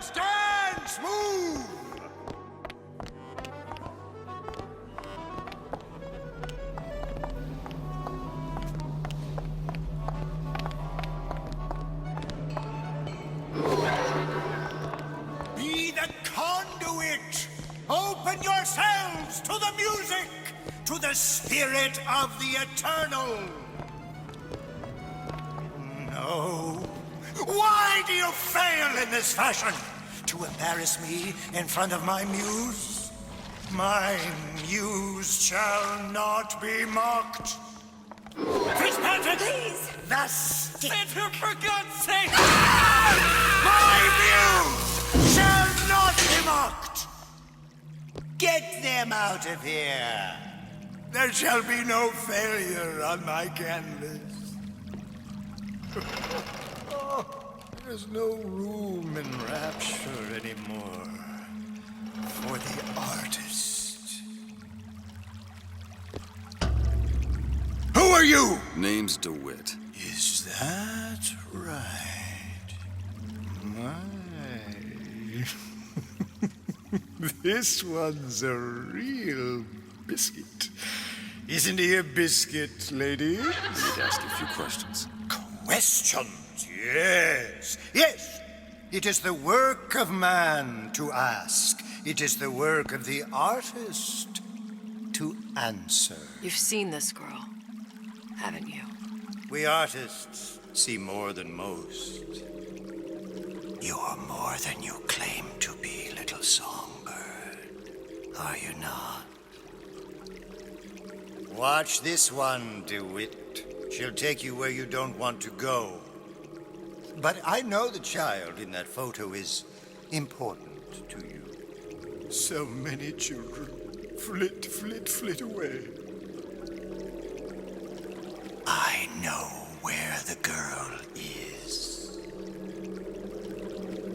Stands, move! Be the conduit! Open yourselves to the music! To the spirit of the eternal! No. Why do you fail in this fashion? To embarrass me in front of my muse? My muse shall not be mocked. Fitzpatrick! Please! The stick! For God's sake! My muse shall not be mocked! Get them out of here! There shall be no failure on my canvas. There's no room in rapture anymore for the artist. Who are you? Name's DeWitt. Is that right? My. This one's a real biscuit. Isn't he a biscuit, lady? I need to ask you a few questions. Questions? Yes. Yes. It is the work of man to ask. It is the work of the artist to answer. You've seen this girl, haven't you? We artists see more than most. You are more than you claim to be, little songbird. Are you not? Watch this one, DeWitt. She'll take you where you don't want to go. But I know the child in that photo is important to you. So many children flit, flit, flit away. I know where the girl is.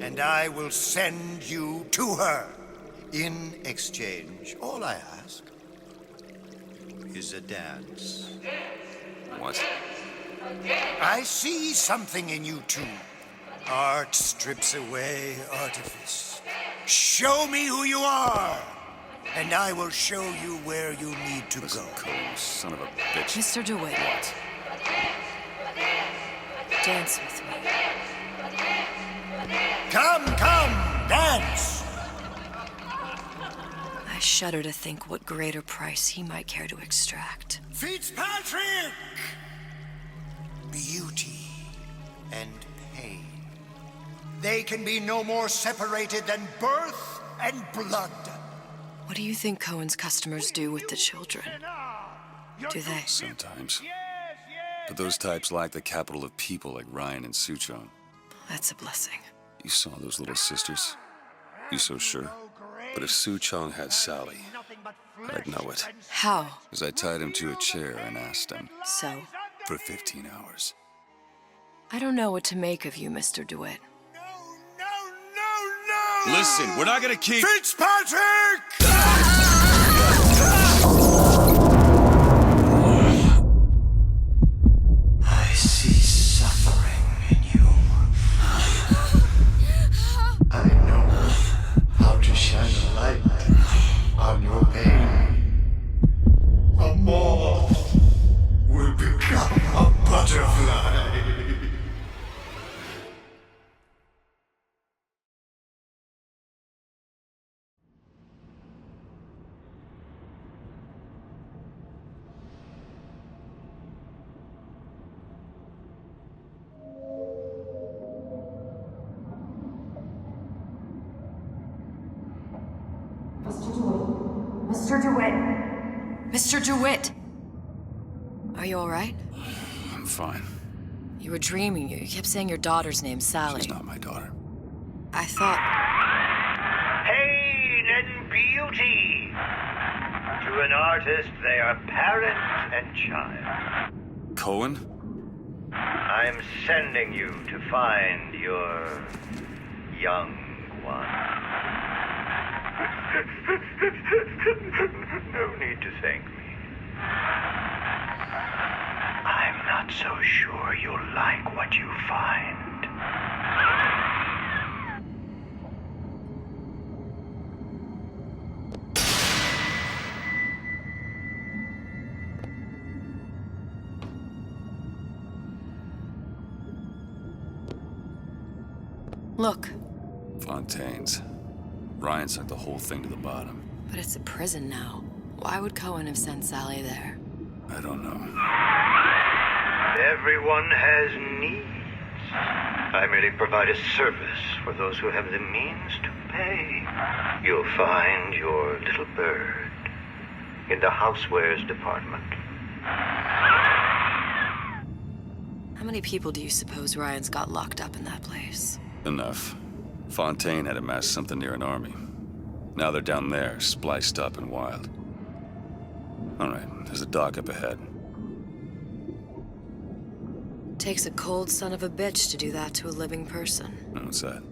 And I will send you to her. In exchange, all I ask is a dance. What? I see something in you two. Art strips away artifice. Show me who you are, and I will show you where you need to Listen, go. Cole, son of a bitch. Mr. DeWitt. What? Dance with me. Come, dance! I shudder to think what greater price he might care to extract. Fitzpatrick! Beauty and pain. They can be no more separated than birth and blood. What do you think Cohen's customers do with the children? Do they? Sometimes. But those types lack the capital of people like Ryan and Suchong. That's a blessing. You saw those little sisters? You so sure? But if Suchong had Sally, I'd know it. How? Because I tied him to a chair and asked him So? for 15 hours. I don't know what to make of you, Mr. DeWitt. No! Listen, we're not gonna keep... Fitzpatrick! I see suffering in you. I know how to shine a light on your pain. A moth will become a butterfly. Mr. DeWitt! Mr. DeWitt! Are you all right? I'm fine. You were dreaming. You kept saying your daughter's name, Sally. She's not my daughter. I thought... Pain and beauty. To an artist, they are parent and child. Cohen? I'm sending you to find your young one. No need to thank me. I'm not so sure you'll like what you find. Look, Fontaine's. Ryan sunk the whole thing to the bottom. but it's a prison now. Why would Cohen have sent Sally there? I don't know. Everyone has needs. I merely provide a service for those who have the means to pay. You'll find your little bird in the housewares department. How many people do you suppose Ryan's got locked up in that place? Enough. Fontaine had amassed something near an army. Now they're down there, spliced up and wild. All right, there's a dock up ahead. Takes a cold son of a bitch to do that to a living person. What's that?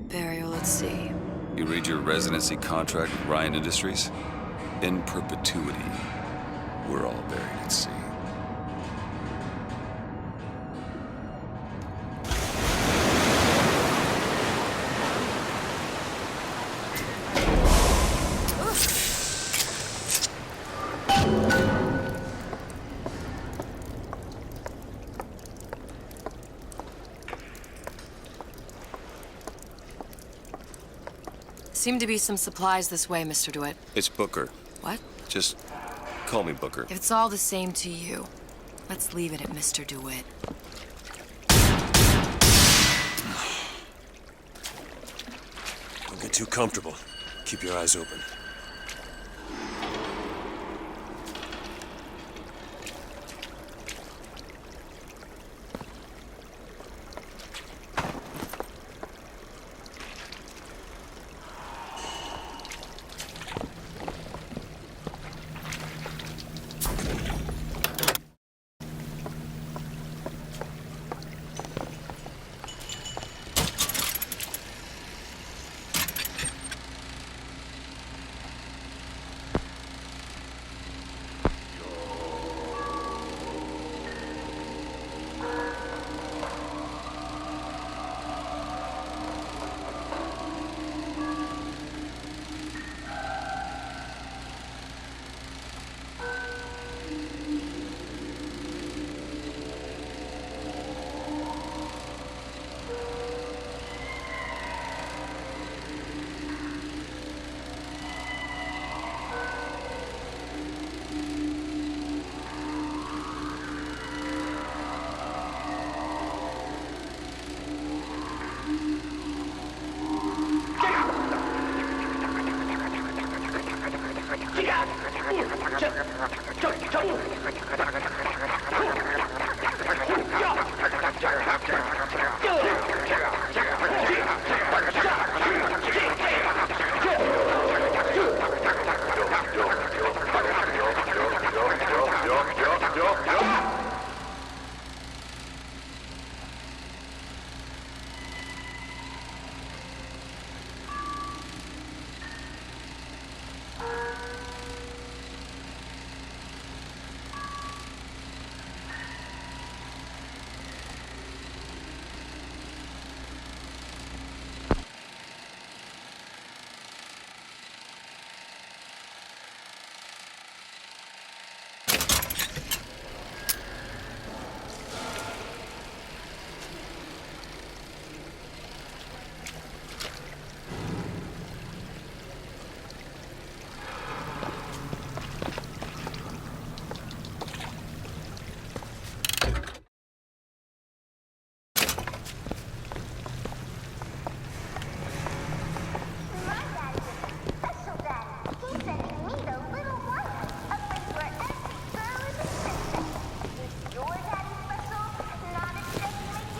Burial at sea. You read your residency contract with Ryan Industries? In perpetuity, we're all buried at sea. Seem to be some supplies this way, Mr. DeWitt. It's Booker. What? Just call me Booker. If it's all the same to you, let's leave it at Mr. DeWitt. Don't get too comfortable. Keep your eyes open.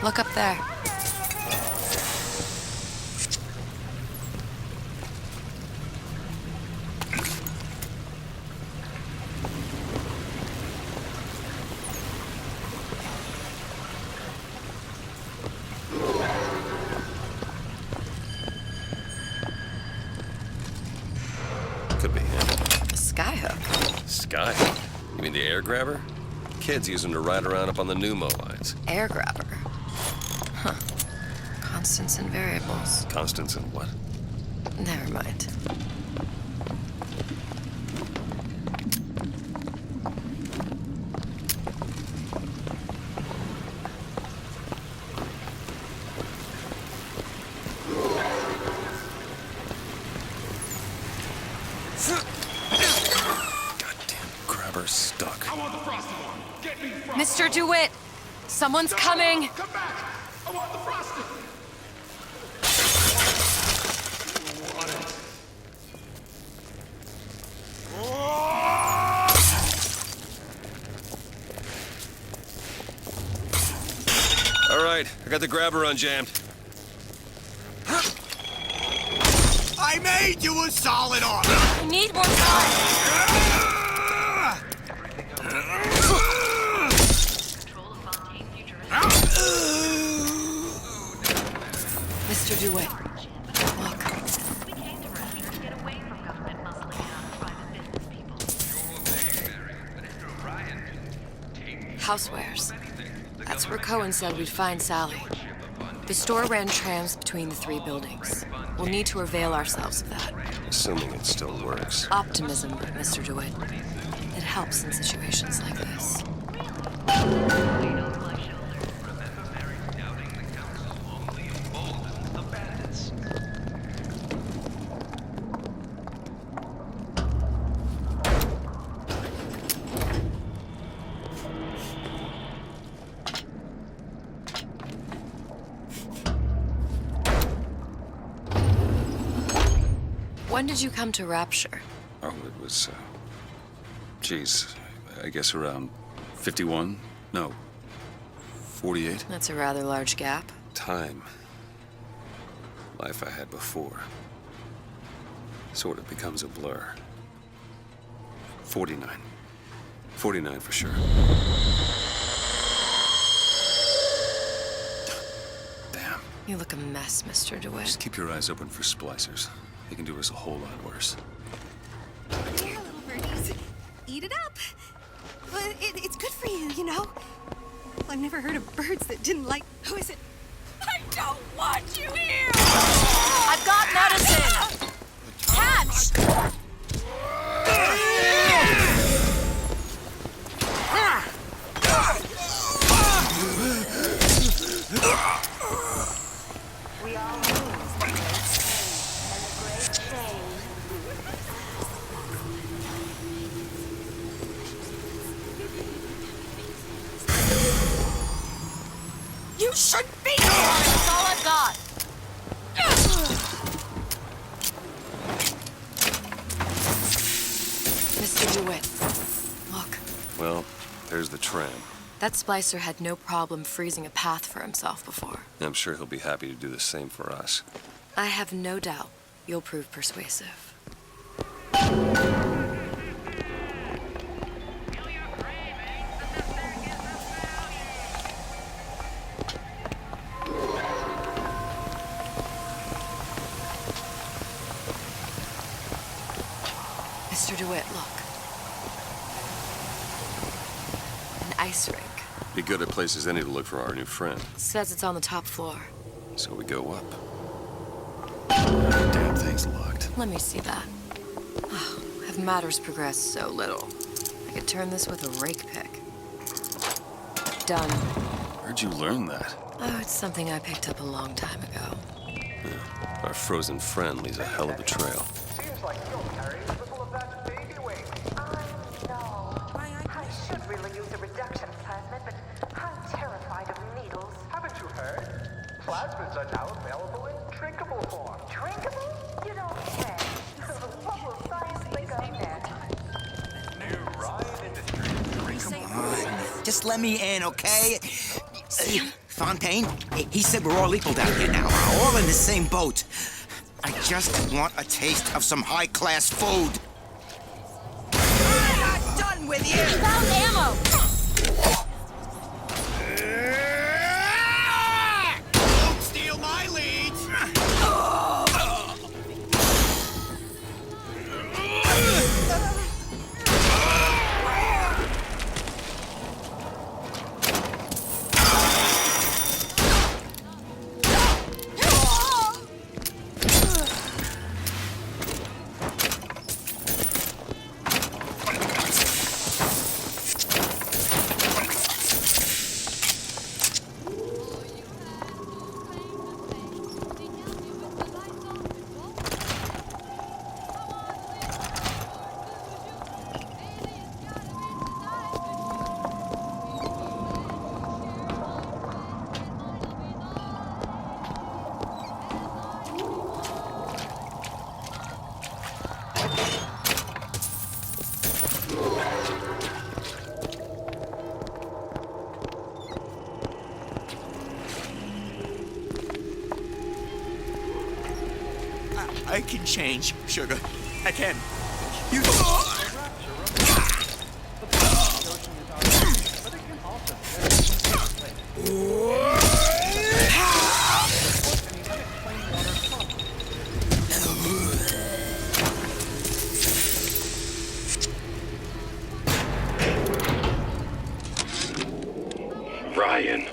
Look up there. Could be him. A skyhook. Sky? You mean the air grabber? Kids use them to ride around up on the pneumo lines. Air grabber. Huh. Constants and variables. Constants and what? Never mind. Mr. DeWitt, someone's coming. Come back! I want the frosting! All right, I got the grabber unjammed. I made you a solid offer! I need more time. Mr. DeWitt, look. We came to Rapture to get away from government muscling down private business people. Housewares. That's where Cohen said we'd find Sally. The store ran trams between the three buildings. We'll need to avail ourselves of that. Assuming it still works. Optimism, Mr. DeWitt. It helps in situations like this. When did you come to Rapture? Oh, it was, geez, I guess around 51? No, 48? That's a rather large gap. Time. Life I had before. Sort of becomes a blur. 49. 49 for sure. Damn. You look a mess, Mr. DeWitt. Just keep your eyes open for splicers. They can do us a whole lot worse. Here, little birdies. Eat it up. Well, it's good for you, you know. I've never heard of birds that didn't like... Who is it? I don't want you here! I've got medicine! Catch! We all lose the great pain and the great shame. You shouldn't be here! That's all I've got. Mr. DeWitt, look. Well, there's the tram. That splicer had no problem freezing a path for himself before. I'm sure he'll be happy to do the same for us. I have no doubt you'll prove persuasive. Mr. DeWitt, look. An ice rink. Be good at places any to look for our new friend. Says it's on the top floor. So we go up. Damn thing's locked. Let me see that. Oh, have matters progressed so little? I could turn this with a rake pick. Done. Where'd you learn that? Oh, it's something I picked up a long time ago. Yeah. Our frozen friend leaves a hell of a trail. Seems like you're carrying a little of that baby weight. I know. I should really use a reduction plasmid, but I'm terrified of needles. Haven't you heard? Plasmids are now available in drinkable form. Drinkable? You don't say. What will science think of next? New Ryan Industries. Just let me in, okay? Fontaine, he said we're all equal down here now. We're all in the same boat. I just want a taste of some high-class food. I'm not done with you! Found ammo! Don't steal my leads! I can change, sugar. I can. You... Ryan,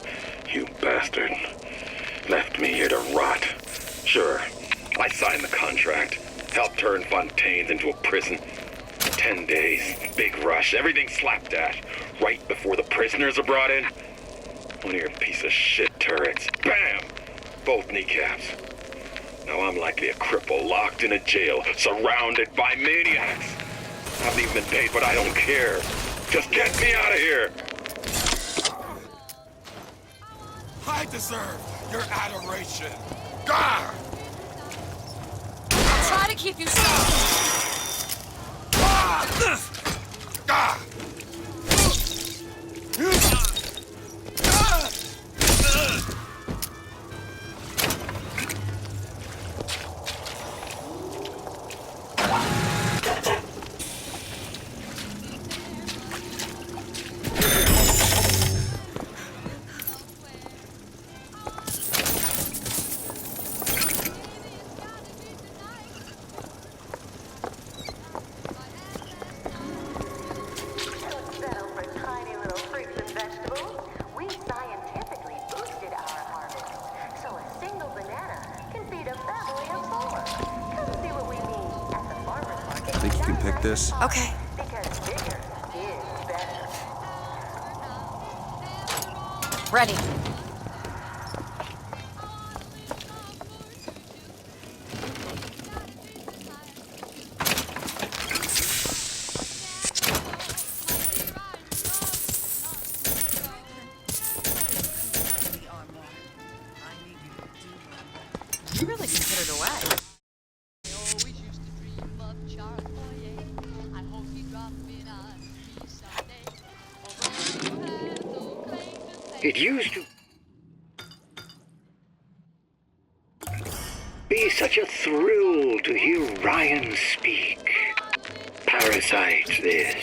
you bastard. Left me here to rot. Sure, I signed the contract. Helped turn Fontaine into a prison. 10 days, big rush, everything slapdash. Right before the prisoners are brought in. One of your piece of shit turrets. Bam! Both kneecaps. Now I'm likely a cripple locked in a jail, surrounded by maniacs. I haven't even been paid, but I don't care. Just get me out of here! I deserve your adoration. Gah! I'll try to keep you strong. Think you can pick this? Okay. Ready. You really considered away. It used to be such a thrill to hear Ryan speak. Parasite, this.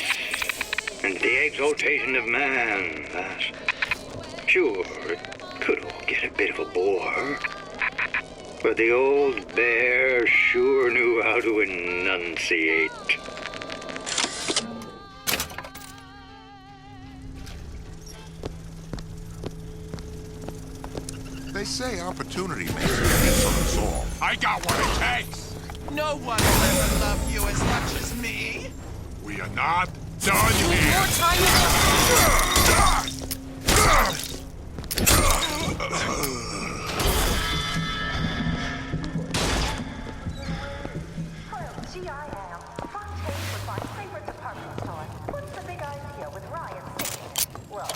And the exaltation of man, that. Sure, it could all get a bit of a bore. But the old bear sure knew how to enunciate. They say opportunity makes a difference on us all. I got what it takes. No one will ever love you as much as me. We are not done here. More time. Well, gee, I am. Fontaine was my favorite department store. What's the big idea with Ryan singing? Well,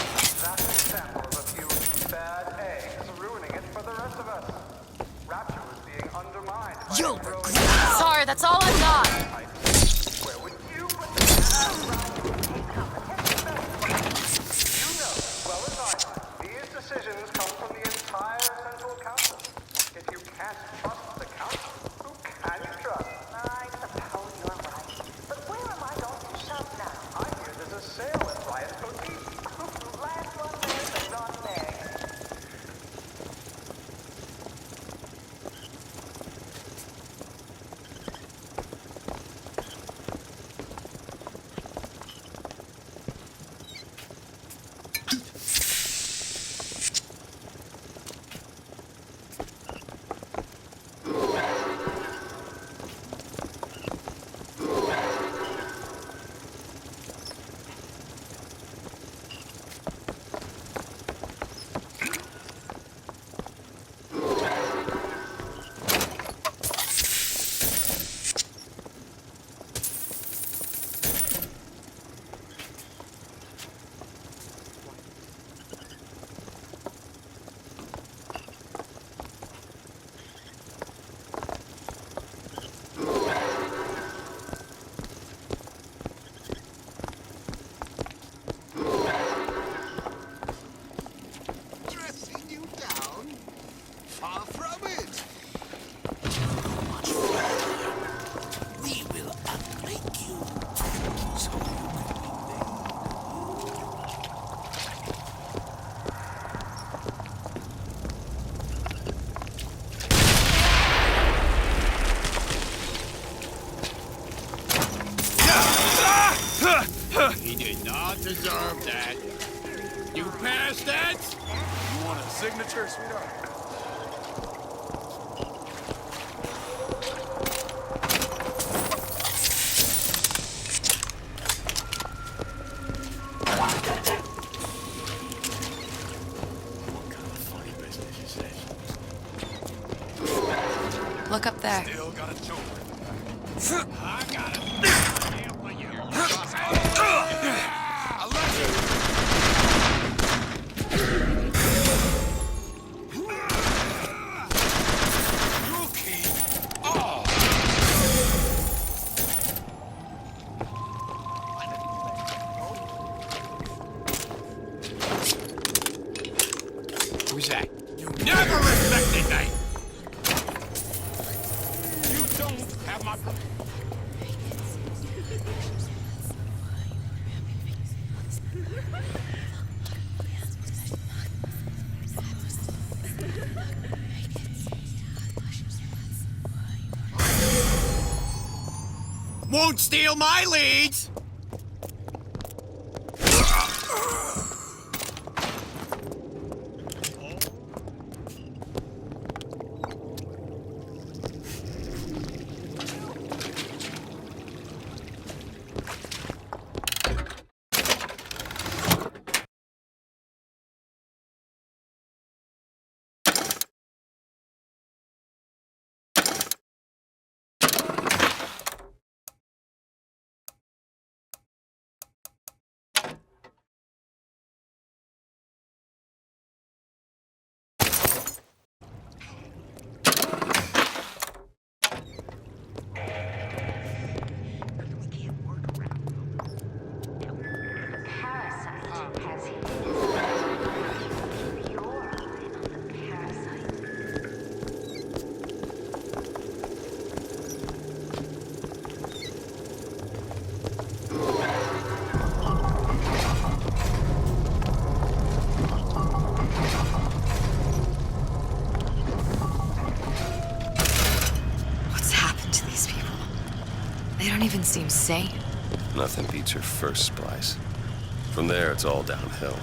that's an example of a few bad eggs ruining it for the rest of us. Rapture was being undermined by You'll a growing- regret. Sorry, that's all I've got. Where would you put the Ryan take competition back? You know as well as I do, these decisions come from the entire Central Council. If you can't trust the Council, who can you trust? I suppose you're right. But where am I going to shop now? I hear there's a sale at Ryan's Boutique. Last one there, but not next. deserve that. You passed that? You want a signature, sweetheart? Look up there. Still got a choke. I got it. Who's that? You never respected me! You don't have my... Won't steal my leads! They don't even seem sane. Nothing beats your first splice. From there, it's all downhill.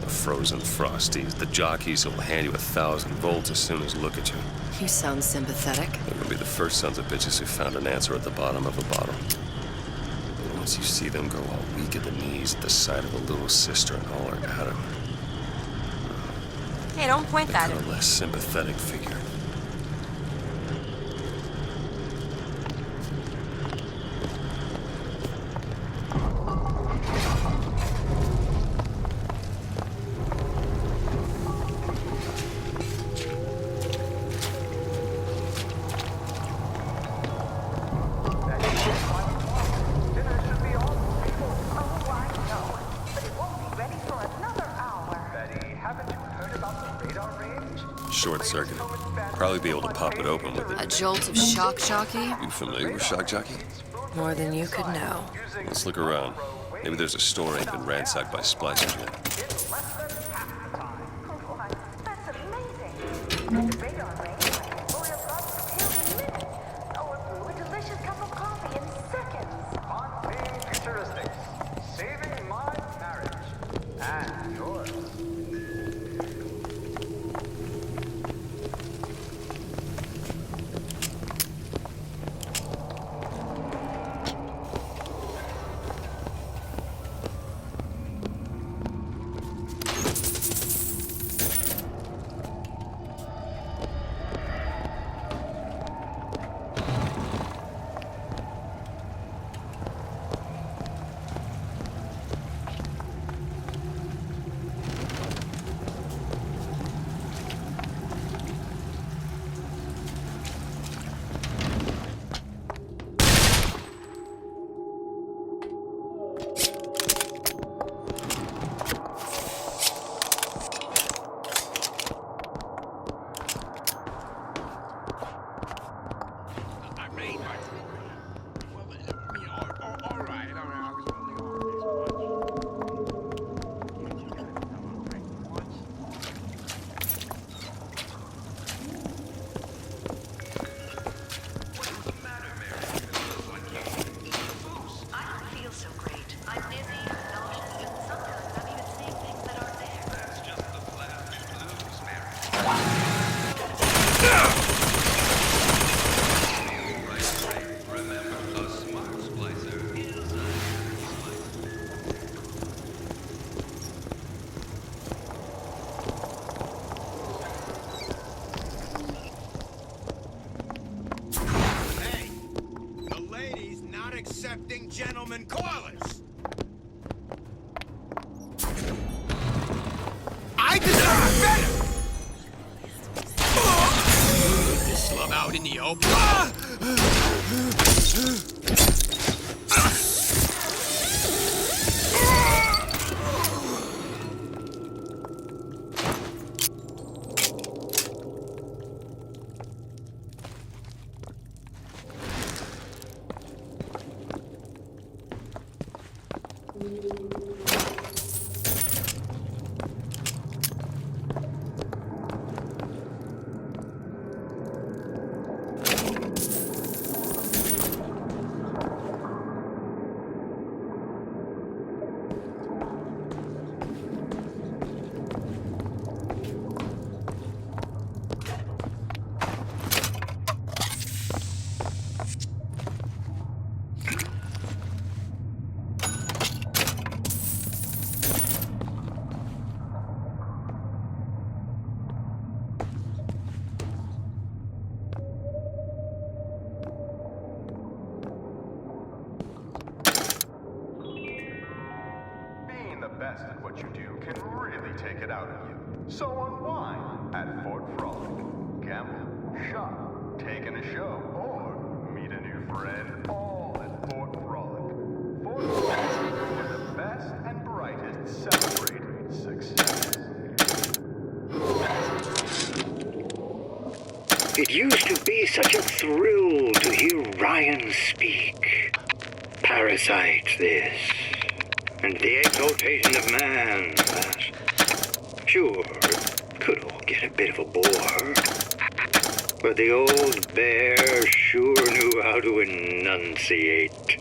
The frozen frosties, the jockeys who'll hand you 1,000 volts as soon as look at you. You sound sympathetic. They're gonna be the first sons of bitches who found an answer at the bottom of a bottle. But once you see them go all weak at the knees at the sight of a little sister and all her Adam, Hey, don't point that at a me. less sympathetic figure. Short circuit. Probably be able to pop it open with A jolt of shock jockey? You familiar with shock jockey? More than you could know. Let's look around. Maybe there's a store ain't been ransacked by splicers yet. That's amazing. The radar range will have got pills in minutes. Or brew a delicious cup of coffee in seconds. Fontaine Futuristics, saving my marriage and yours. accepting gentlemen callers. I deserve better! This slum out in the open. best at what you do can really take it out of you. So unwind at Fort Frolic. Gamble, shop, take in a show, or meet a new friend, all at Fort Frolic. Fort Frolic, where the best and brightest celebrate success. It used to be such a thrill to hear Ryan speak. Parasite this, and the exaltation of man that. Sure, it could all get a bit of a bore, but the old bear sure knew how to enunciate.